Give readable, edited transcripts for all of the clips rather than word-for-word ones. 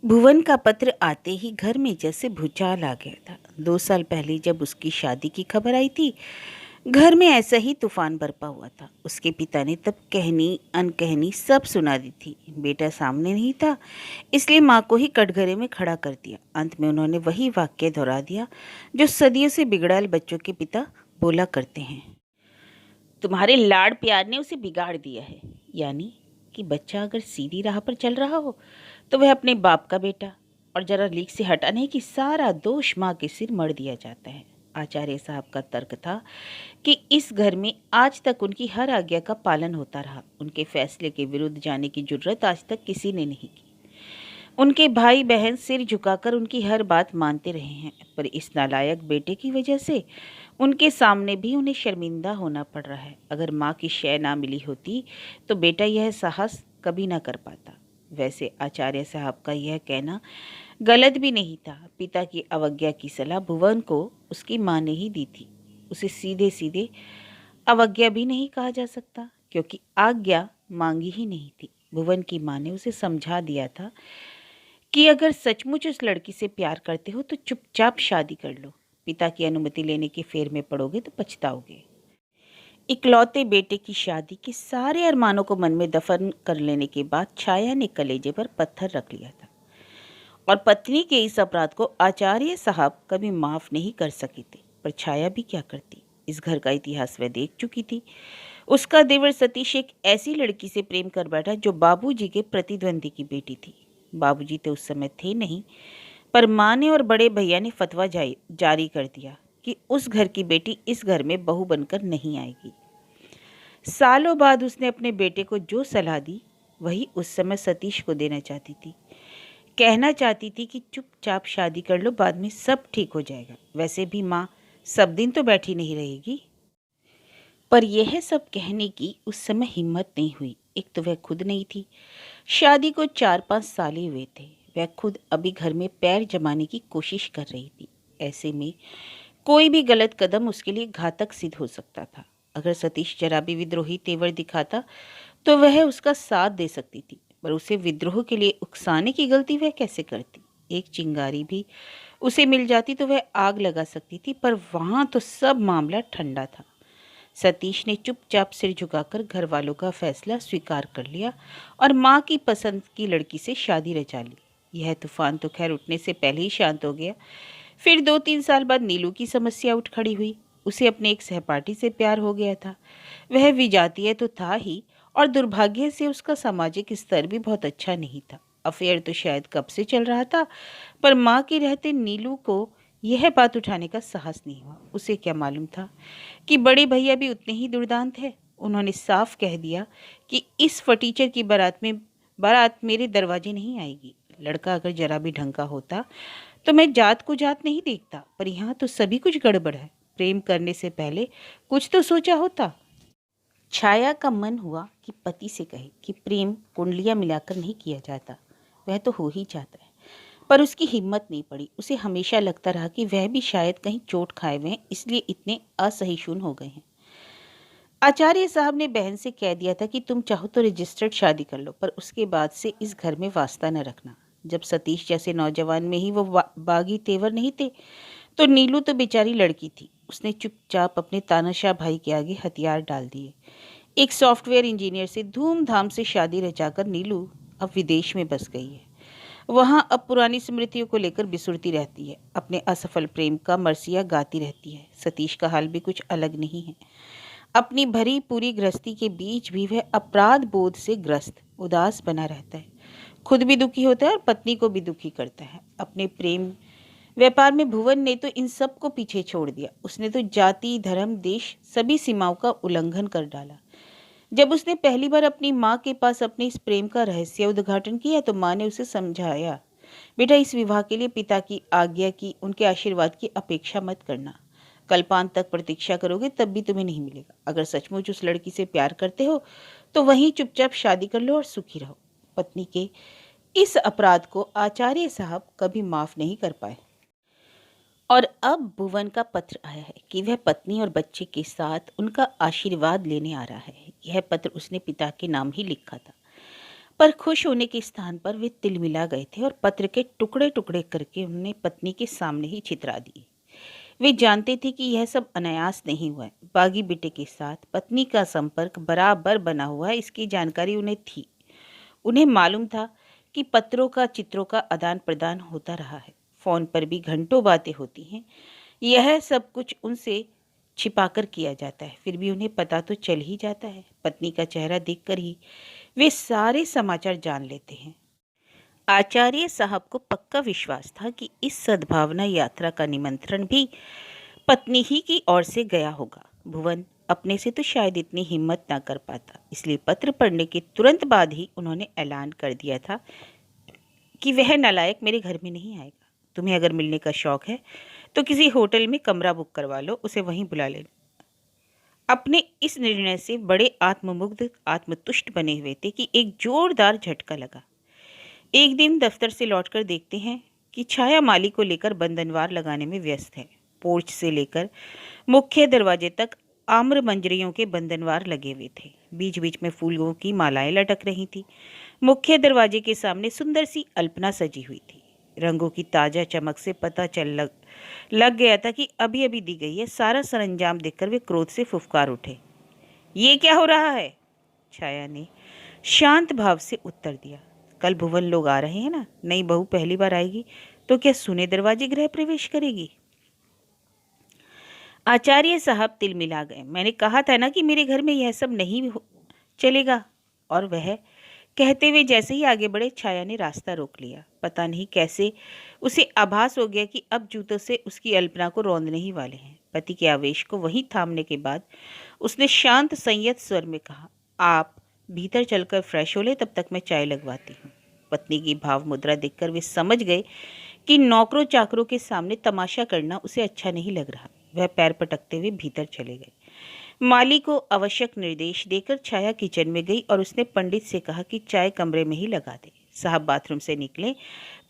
भुवन का पत्र आते ही घर में जैसे भूचाल आ गया था। 2 साल पहले जब उसकी शादी की खबर आई थी, घर में ऐसा ही तूफान बरपा हुआ था। उसके पिता ने तब कहनी अनकहनी सब सुना दी थी। बेटा सामने नहीं था, इसलिए माँ को ही कटघरे में खड़ा कर दिया। अंत में उन्होंने वही वाक्य दोहरा दिया जो सदियों से बिगड़ैल बच्चों के पिता बोला करते हैं, तुम्हारे लाड़ प्यार ने उसे बिगाड़ दिया है। यानी कि बच्चा अगर सीधी राह पर चल रहा हो तो वह अपने बाप का बेटा, और जरा लीक से हटाने की सारा दोष माँ के सिर मढ़ दिया जाता है। आचार्य साहब का तर्क था कि इस घर में आज तक उनकी हर आज्ञा का पालन होता रहा। उनके फैसले के विरुद्ध जाने की जुर्रत आज तक किसी ने नहीं की। उनके भाई बहन सिर झुकाकर उनकी हर बात मानते रहे हैं, पर इस नालायक बेटे की वजह से उनके सामने भी उन्हें शर्मिंदा होना पड़ रहा है। अगर माँ की शय ना मिली होती तो बेटा यह साहस कभी ना कर पाता। वैसे आचार्य साहब का यह कहना गलत भी नहीं था। पिता की अवज्ञा की सलाह भुवन को उसकी माँ ने ही दी थी। उसे सीधे सीधे अवज्ञा भी नहीं कहा जा सकता, क्योंकि आज्ञा मांगी ही नहीं थी। भुवन की माँ ने उसे समझा दिया था कि अगर सचमुच उस लड़की से प्यार करते हो तो चुपचाप शादी कर लो। पिता की अनुमति लेने के फेर में पड़ोगे तो पछताओगे। इकलौते बेटे की शादी के सारे अरमानों को मन में दफन कर लेने के बाद छाया ने कलेजे पर पत्थर रख लिया था, और पत्नी के इस अपराध को आचार्य साहब कभी माफ नहीं कर सके थे। पर छाया भी क्या करती, इस घर का इतिहास वह देख चुकी थी। उसका देवर सतीश एक ऐसी लड़की से प्रेम कर बैठा जो बाबूजी के प्रतिद्वंदी की बेटी थी। बाबूजी तो उस समय थे नहीं, पर माँ ने और बड़े भैया ने फतवा जारी कर दिया कि उस घर की बेटी इस घर में बहू बनकर नहीं आएगी। सालों बाद उसने अपने बेटे को जो सलाह दी वही उस समय सतीश को देना चाहती थी। कहना चाहती थी कि चुपचाप शादी कर लो, बाद में सब ठीक हो जाएगा। वैसे भी माँ सब दिन तो बैठी नहीं रहेगी। पर यह सब कहने की उस समय हिम्मत नहीं हुई। एक तो वह खुद नहीं थी, शादी को 4-5 साल ही हुए थे। वह खुद अभी घर में पैर जमाने की कोशिश कर रही थी। ऐसे में कोई भी गलत कदम उसके लिए घातक सिद्ध हो सकता था। अगर सतीश जरा भी विद्रोही तेवर दिखाता तो वह उसका साथ दे सकती थी, पर उसे विद्रोह के लिए उकसाने की गलती वह कैसे करती। एक चिंगारी भी उसे मिल जाती तो वह आग लगा सकती थी, पर वहां तो सब मामला ठंडा था। सतीश ने चुपचाप सिर झुकाकर घर वालों का फैसला स्वीकार कर लिया और माँ की पसंद की लड़की से शादी रचा ली। यह तूफान तो खैर उठने से पहले ही शांत हो गया। फिर 2-3 साल बाद नीलू की समस्या उठ खड़ी हुई। उसे अपने एक सहपाठी से प्यार हो गया था। वह विजातीय तो था ही, और दुर्भाग्य से उसका सामाजिक स्तर भी बहुत अच्छा नहीं था। अफेयर तो शायद कब से चल रहा था, पर माँ के रहते नीलू को यह बात उठाने का साहस नहीं हुआ। उसे क्या मालूम था कि बड़े भैया भी उतने ही दुर्दांत है। उन्होंने साफ कह दिया कि इस फटीचर की बारात मेरे दरवाजे नहीं आएगी। लड़का अगर जरा भी ढंग का होता तो मैं जात को जात नहीं देखता, पर यहाँ तो सभी कुछ गड़बड़ है। प्रेम करने से पहले कुछ तो सोचा होता। छाया का मन हुआ कि पति से कहे कि प्रेम कुंडलियां मिलाकर नहीं किया जाता, वह तो हो ही जाता है। पर उसकी हिम्मत नहीं पड़ी। उसे हमेशा लगता रहा कि वह भी शायद कहीं चोट खाए हुए हैं, इसलिए इतने असहिष्णु हो गए हैं। आचार्य साहब ने बहन से कह दिया था कि तुम चाहो तो रजिस्टर्ड शादी कर लो, पर उसके बाद से इस घर में वास्ता न रखना। जब सतीश जैसे नौजवान में ही वो बागी तेवर नहीं थे, तो नीलू तो बेचारी लड़की थी। उसने चुपचाप अपने तानाशाह भाई के आगे हथियार डाल दिए। एक सॉफ्टवेयर इंजीनियर से धूमधाम से शादी रचाकर नीलू अब विदेश में बस गई है। वहाँ अब पुरानी स्मृतियों को लेकर बिसुरती रहती है। अपने असफल प्रेम का मरसिया गाती रहती है। सतीश का हाल भी कुछ अलग नहीं है। अपनी भरी पूरी गृहस्थी के बीच भी वह अपराध बोध से ग्रस्त उदास बना रहता है। खुद भी दुखी होता है और पत्नी को भी दुखी करता है। अपने प्रेम व्यापार में भुवन ने तो इन सब को पीछे छोड़ दिया। उसने तो जाति, धर्म, देश सभी सीमाओं का उल्लंघन कर डाला। जब उसने पहली बार अपनी माँ के पास अपने इस प्रेम का रहस्य उद्घाटन किया तो माँ ने उसे समझाया, बेटा इस विवाह के लिए पिता की आज्ञा की, उनके आशीर्वाद की अपेक्षा मत करना। कल्पांत तक प्रतीक्षा करोगे तब भी तुम्हें नहीं मिलेगा। अगर सचमुच उस लड़की से प्यार करते हो तो वहीं चुपचाप शादी कर लो और सुखी रहो। पत्नी के इस अपराध को आचार्य साहब कभी माफ नहीं कर पाए। और अब भुवन का पत्र आया है कि वह पत्नी और बच्चे के साथ उनका आशीर्वाद लेने आ रहा है। यह पत्र उसने पिता के नाम ही लिखा था, पर खुश होने के स्थान पर वे तिलमिला गए थे और पत्र के टुकड़े टुकड़े करके उन्हें पत्नी के सामने ही छितरा दिए। वे जानते थे कि यह सब अनायास नहीं हुआ है। बागी बेटे के साथ पत्नी का संपर्क बराबर बना हुआ है, इसकी जानकारी उन्हें थी। उन्हें मालूम था कि पत्रों का चित्रों का आदान प्रदान होता रहा है, फोन पर भी घंटों बातें होती हैं। यह सब कुछ उनसे छिपाकर किया जाता है, फिर भी उन्हें पता तो चल ही जाता है। पत्नी का चेहरा देखकर ही वे सारे समाचार जान लेते हैं। आचार्य साहब को पक्का विश्वास था कि इस सद्भावना यात्रा का निमंत्रण भी पत्नी ही की ओर से गया होगा। भुवन अपने से तो शायद इतनी हिम्मत ना कर पाता, इसलिए पत्र पढ़ने के तुरंत बाद ही उन्होंने ऐलान कर दिया था कि वह नालायक मेरे घर में नहीं आएगा। तुम्हें अगर मिलने का शौक है तो किसी होटल में कमरा बुक करवा लो, उसे वहीं बुला लेना। अपने इस निर्णय से बड़े आत्ममुग्ध आत्मतुष्ट बने हुए थे कि एक जोरदार झटका लगा। एक दिन दफ्तर से लौटकर देखते हैं कि छाया माली को लेकर बंधनवार लगाने में व्यस्त है। पोर्च से लेकर मुख्य दरवाजे तक आम्र मंजरियों के बंधनवार लगे हुए थे। बीच बीच में फूलों की मालाएं लटक रही थी। मुख्य दरवाजे के सामने सुंदर सी अल्पना सजी हुई थी। रंगों की ताजा चमक से पता लग गया था कि अभी अभी दी गई है। सारा सरंजाम देखकर वे क्रोध से फुफकार उठे। ये क्या हो रहा है? छाया ने शांत भाव से उत्तर दिया, कल भुवन लोग आ रहे हैं ना, नई बहू पहली बार आएगी तो क्या सुने दरवाजे गृह प्रवेश करेगी? आचार्य साहब तिलमिला गए। मैंने कहा था ना कि मेरे घर में यह सब नहीं चलेगा। और वह कहते हुए जैसे ही आगे बढ़े, छाया ने रास्ता रोक लिया। पता नहीं कैसे उसे आभास हो गया कि अब जूतों से उसकी अल्पना को रौंदने ही वाले हैं। पति के आवेश को वहीं थामने के बाद उसने शांत संयत स्वर में कहा, आप भीतर चलकर फ्रेश हो ले, तब तक मैं चाय लगवाती हूँ। पत्नी की भाव मुद्रा देखकर वे समझ गए कि नौकरों चाकरों के सामने तमाशा करना उसे अच्छा नहीं लग रहा। वह पैर पटकते हुए भीतर चले गए। माली को आवश्यक निर्देश देकर छाया किचन में गई और उसने पंडित से कहा कि चाय कमरे में ही लगा दे। साहब बाथरूम से निकले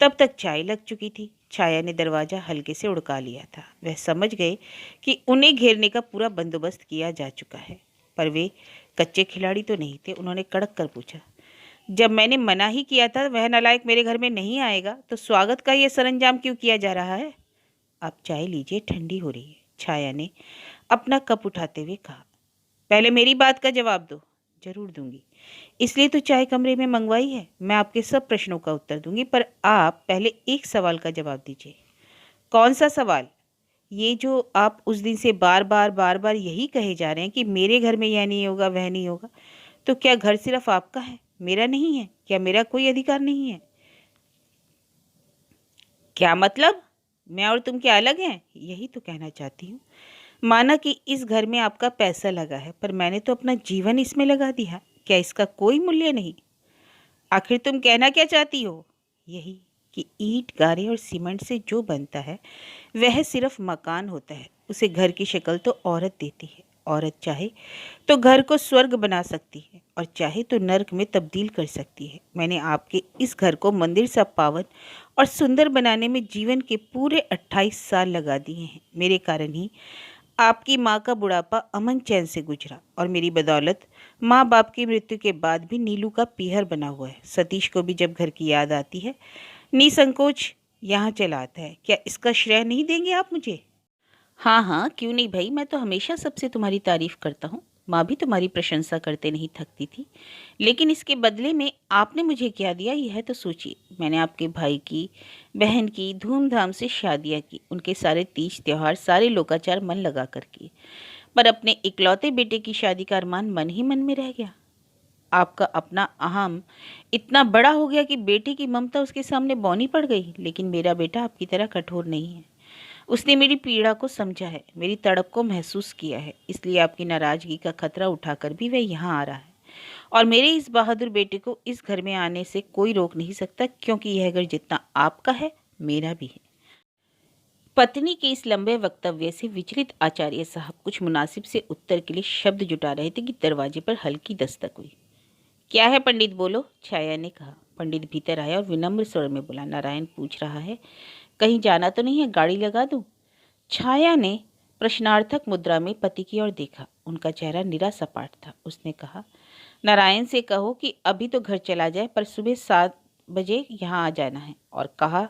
तब तक चाय लग चुकी थी। छाया ने दरवाजा हल्के से उड़का लिया था। वह समझ गए कि उन्हें घेरने का पूरा बंदोबस्त किया जा चुका है, पर वे कच्चे खिलाड़ी तो नहीं थे। उन्होंने कड़क कर पूछा, जब मैंने मना ही किया था वह नालायक मेरे घर में नहीं आएगा, तो स्वागत का यह सरंजाम क्यों किया जा रहा है? आप चाय लीजिए, ठंडी हो रही है, छाया ने अपना कप उठाते हुए कहा। पहले मेरी बात का जवाब दो। जरूर दूंगी, इसलिए तो चाय कमरे में मंगवाई है। मैं आपके सब प्रश्नों का उत्तर दूंगी, पर आप पहले एक सवाल का जवाब दीजिए। कौन सा सवाल? ये जो आप उस दिन से बार बार यही कहे जा रहे हैं कि मेरे घर में यह नहीं होगा वह नहीं होगा, तो क्या घर सिर्फ आपका है, मेरा नहीं है? क्या मेरा कोई अधिकार नहीं है? क्या मतलब? मैं और तुम क्या अलग हैं? यही तो कहना चाहती हूँ। माना कि इस घर में आपका पैसा लगा है, पर मैंने तो अपना जीवन इसमें लगा दिया। क्या इसका कोई मूल्य नहीं? आखिर तुम कहना क्या चाहती हो? यही कि ईंट गारे और सीमेंट से जो बनता है वह सिर्फ मकान होता है, उसे घर की शक्ल तो औरत देती है। औरत चाहे तो घर को स्वर्ग बना सकती है और चाहे तो नर्क में तब्दील कर सकती है। मैंने आपके इस घर को मंदिर सा पावन और सुंदर बनाने में जीवन के पूरे 28 साल लगा दिए हैं। मेरे कारण ही आपकी माँ का बुढ़ापा अमन चैन से गुजरा और मेरी बदौलत माँ बाप की मृत्यु के बाद भी नीलू का पीहर बना हुआ है। सतीश को भी जब घर की याद आती है निसंकोच यहाँ चला आता है। क्या इसका श्रेय नहीं देंगे आप मुझे? हाँ हाँ, क्यों नहीं भाई, मैं तो हमेशा सबसे तुम्हारी तारीफ करता हूँ। माँ भी तुम्हारी प्रशंसा करते नहीं थकती थी, लेकिन इसके बदले में आपने मुझे क्या दिया यह तो सोचिए। मैंने आपके भाई की, बहन की धूमधाम से शादियाँ की, उनके सारे तीज त्योहार, सारे लोकाचार मन लगा कर किए, पर अपने इकलौते बेटे की शादी का अरमान मन ही मन में रह गया। आपका अपना अहम इतना बड़ा हो गया कि बेटे की ममता उसके सामने बौनी पड़ गई। लेकिन मेरा बेटा आपकी तरह कठोर नहीं है। उसने मेरी पीड़ा को समझा है, मेरी तड़प को महसूस किया है, इसलिए आपकी नाराजगी का खतरा उठाकर भी वह यहाँ आ रहा है। और मेरे इस बहादुर बेटे को इस घर में आने से कोई रोक नहीं सकता, क्योंकि यह घर जितना आपका है मेरा भी है। पत्नी के इस लंबे वक्तव्य से विचलित आचार्य साहब कुछ मुनासिब से उत्तर के लिए शब्द जुटा रहे थे कि दरवाजे पर हल्की दस्तक हुई। क्या है पंडित, बोलो, छाया ने कहा। पंडित भीतर आया और विनम्र स्वर में बोला, नारायण पूछ रहा है कहीं जाना तो नहीं है, गाड़ी लगा दूं? छाया ने प्रश्नार्थक मुद्रा में पति की ओर देखा। उनका चेहरा निरा सपाट था। उसने कहा, नारायण से कहो कि अभी तो घर चला जाए, पर सुबह 7 बजे यहाँ आ जाना है। और कहा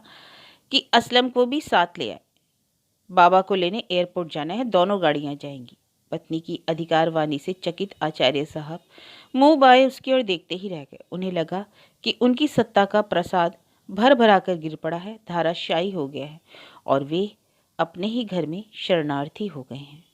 कि असलम को भी साथ ले आए। बाबा को लेने एयरपोर्ट जाना है, दोनों गाड़ियां जाएंगी। पत्नी की अधिकारवाणी से चकित आचार्य साहब मुंह बाए उसकी ओर देखते ही रह गए। उन्हें लगा कि उनकी सत्ता का प्रसाद भर भरा कर गिर पड़ा है, धाराशायी हो गया है और वे अपने ही घर में शरणार्थी हो गए हैं।